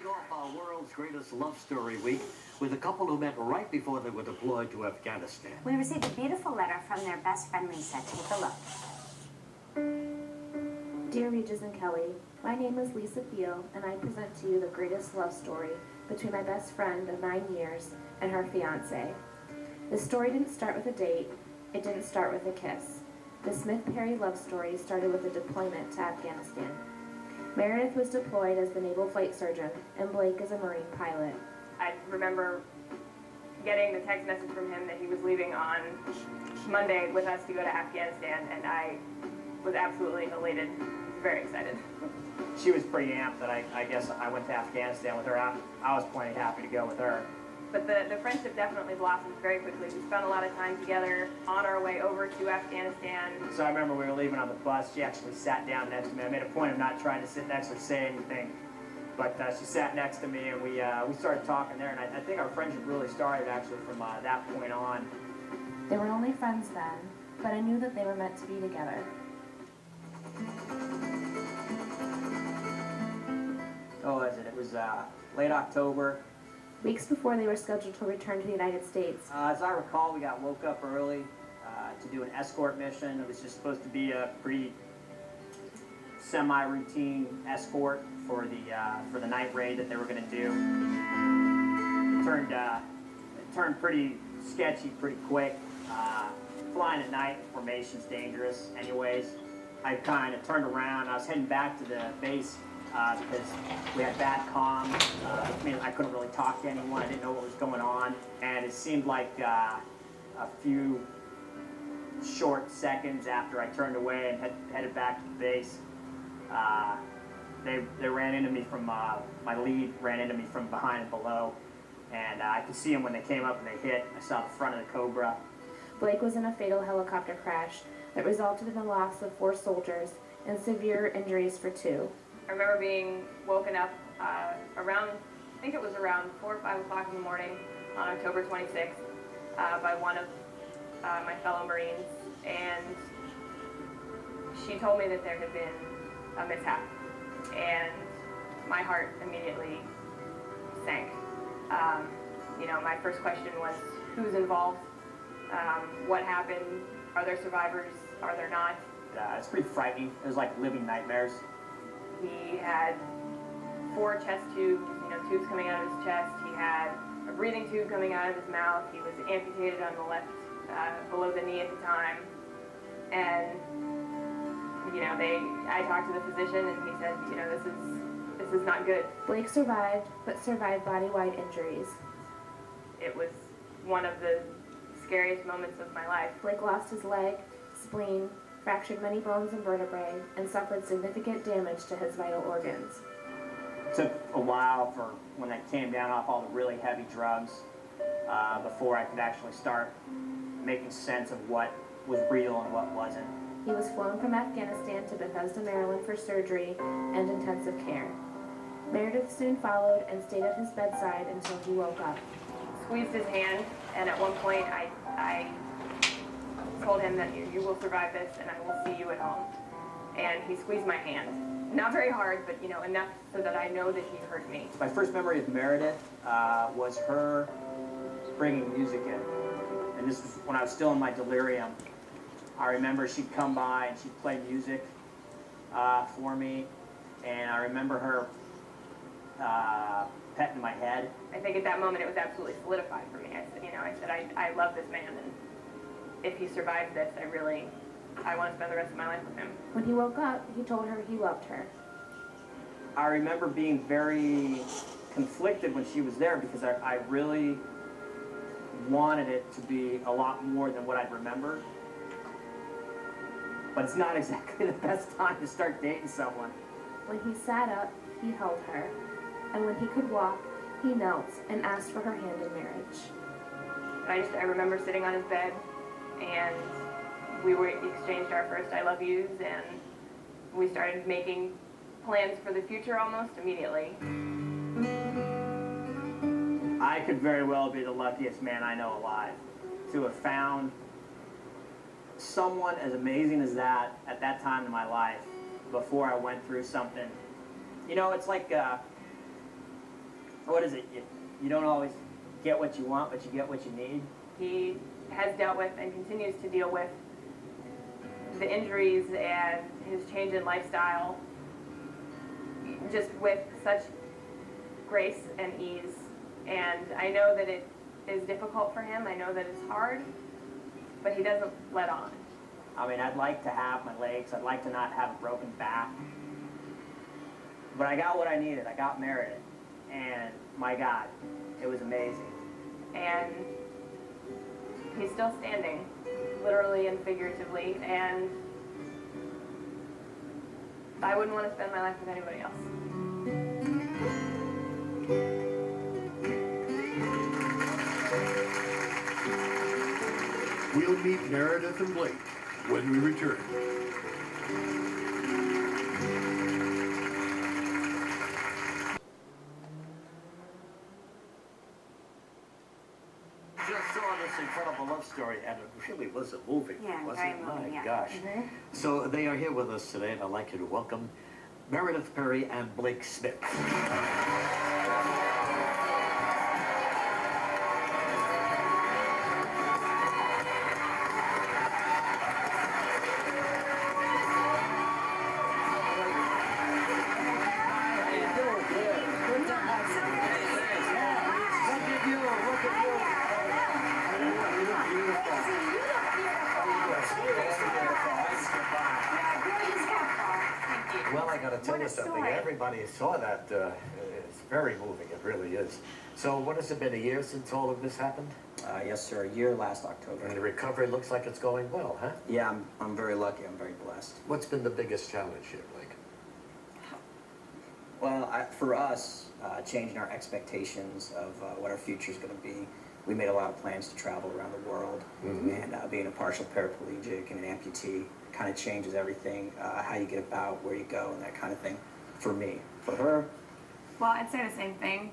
off our world's greatest love story week with a couple who met right before they were deployed to Afghanistan. We received a beautiful letter from their best friend Lisa. Take a look. Dear Regis and Kelly, my name is Lisa Thiel, and I present to you the greatest love story between my best friend of 9 years and her fiancé. The story didn't start with a date. It didn't start with a kiss. The Smith-Perry love story started with a deployment to Afghanistan. Meredith was deployed as the naval flight surgeon, and Blake is a Marine pilot. I remember getting the text message from him that he was leaving on Monday with us to go to Afghanistan, and I was absolutely elated, very excited. She was pretty amped that I guess I went to Afghanistan with her. I was plenty happy to go with her. But the friendship definitely blossomed very quickly. We spent a lot of time together on our way over to Afghanistan. So I remember we were leaving on the bus. She actually sat down next to me. I made a point of not trying to sit next to her or say anything. But she sat next to me, and we started talking there. And I think our friendship really started actually from that point on. They were only friends then, but I knew that they were meant to be together. Oh, it was late October. Weeks before they were scheduled to return to the United States. As I recall, we got woke up early to do an escort mission. It was just supposed to be a pretty semi-routine escort for the night raid that they were going to do. It turned pretty sketchy pretty quick. Flying at night, formation's dangerous anyways. I kind of turned around. I was heading back to the base because we had bad comms. I mean, I couldn't really talk to anyone. I didn't know what was going on. And it seemed like a few short seconds after I turned away and headed back to the base, they ran into me from, my lead ran into me from behind and below. And I could see them when they came up and they hit. I saw the front of the Cobra. Blake was in a fatal helicopter crash that resulted in the loss of 4 soldiers and severe injuries for 2. I remember being woken up around, I think it was around 4 or 5 o'clock in the morning on October 26th by one of my fellow Marines, and she told me that there had been a mishap, and my heart immediately sank. You know, my first question was, who's involved? What happened? Are there survivors? Are there not? It's pretty frightening. It was like living nightmares. He had 4 chest tubes, you know, tubes coming out of his chest. He had a breathing tube coming out of his mouth. He was amputated on the left, below the knee at the time. And, you know, I talked to the physician, and he said, you know, this is not good. Blake survived, but survived body-wide injuries. It was one of the scariest moments of my life. Blake lost his leg, spleen, fractured many bones and vertebrae, and suffered significant damage to his vital organs. It took a while for when I came down off all the really heavy drugs before I could actually start making sense of what was real and what wasn't. He was flown from Afghanistan to Bethesda, Maryland for surgery and intensive care. Meredith soon followed and stayed at his bedside until he woke up. Squeezed his hand, and at one point I told him that you will survive this and I will see you at home. And he squeezed my hand. Not very hard, but you know, enough so that I know that he heard me. My first memory of Meredith was her bringing music in. And this was when I was still in my delirium. I remember she'd come by and she'd play music for me. And I remember her petting my head. I think at that moment it was absolutely solidified for me. I said, I love this man, and if he survives this, I want to spend the rest of my life with him. When he woke up, he told her he loved her. I remember being very conflicted when she was there because I really wanted it to be a lot more than what I'd remembered. But it's not exactly the best time to start dating someone. When he sat up, he held her. And when he could walk, he knelt and asked for her hand in marriage. I remember sitting on his bed, and we exchanged our first I love yous, and we started making plans for the future almost immediately. I could very well be the luckiest man I know alive to have found someone as amazing as that at that time in my life before I went through something. You know, it's like what is it? You don't always get what you want, but you get what you need. He has dealt with and continues to deal with the injuries and his change in lifestyle just with such grace and ease. And I know that it is difficult for him. I know that it's hard, but he doesn't let on. I mean, I'd like to have my legs. I'd like to not have a broken back. But I got what I needed. I got Meredith. And my God, it was amazing. And he's still standing, literally and figuratively, and I wouldn't want to spend my life with anybody else. We'll meet Meredith and Blake when we return. Just saw this incredible love story, and it really was a movie, Yeah, wasn't very it? moving, My yeah. gosh. So they are here with us today, and I'd like you to welcome Meredith Perry and Blake Smith. Well, I got to tell What you a something. story. Everybody saw that. It's very moving. It really is. So, what has it been, a year since all of this happened? Yes, sir. A year last October. And the recovery looks like it's going well, huh? Yeah, I'm very lucky. I'm very blessed. What's been the biggest challenge here, Blake? Well, for us, changing our expectations of what our future is going to be, we made a lot of plans to travel around the world. And being a partial paraplegic and an amputee kind of changes everything, how you get about, where you go, and that kind of thing. For me. For her, Well, I'd say the same thing,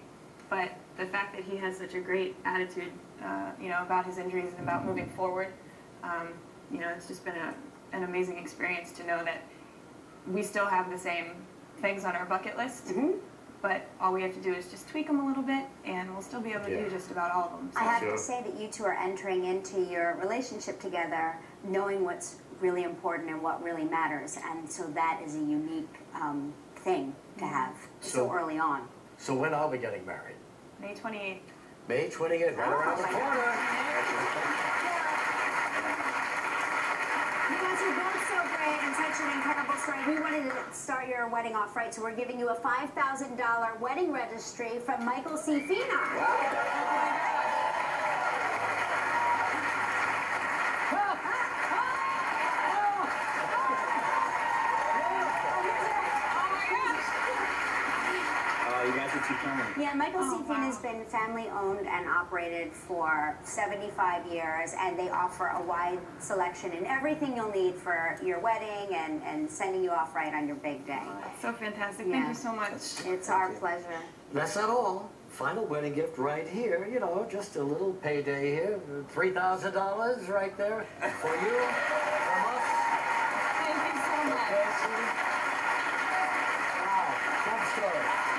but the fact that he has such a great attitude, about his injuries and about moving forward, it's just been an amazing experience to know that we still have the same things on our bucket list, but all we have to do is just tweak them a little bit, and we'll still be able to do just about all of them. So. I have Sure. to say that you two are entering into your relationship together knowing what's really important and what really matters, and so that is a unique thing to have so early on. So, when are we getting married? May 28th. May 28th, right around the my corner. You guys are both so great and such an incredible story. We wanted to start your wedding off right, so we're giving you a $5,000 wedding registry from Michael C. Phenom. you guys are too kind. Yeah, Michael C. wow. Phenom has been family owned and operated for 75 years, and they offer a wide selection and everything you'll need for your wedding and sending you off right on your big day. That's so fantastic. Yeah. Thank you so much. It's our pleasure. That's not all. Final wedding gift right here, just a little payday here. $3,000 right there for you, from us. Thank you so much. Wow, tough story.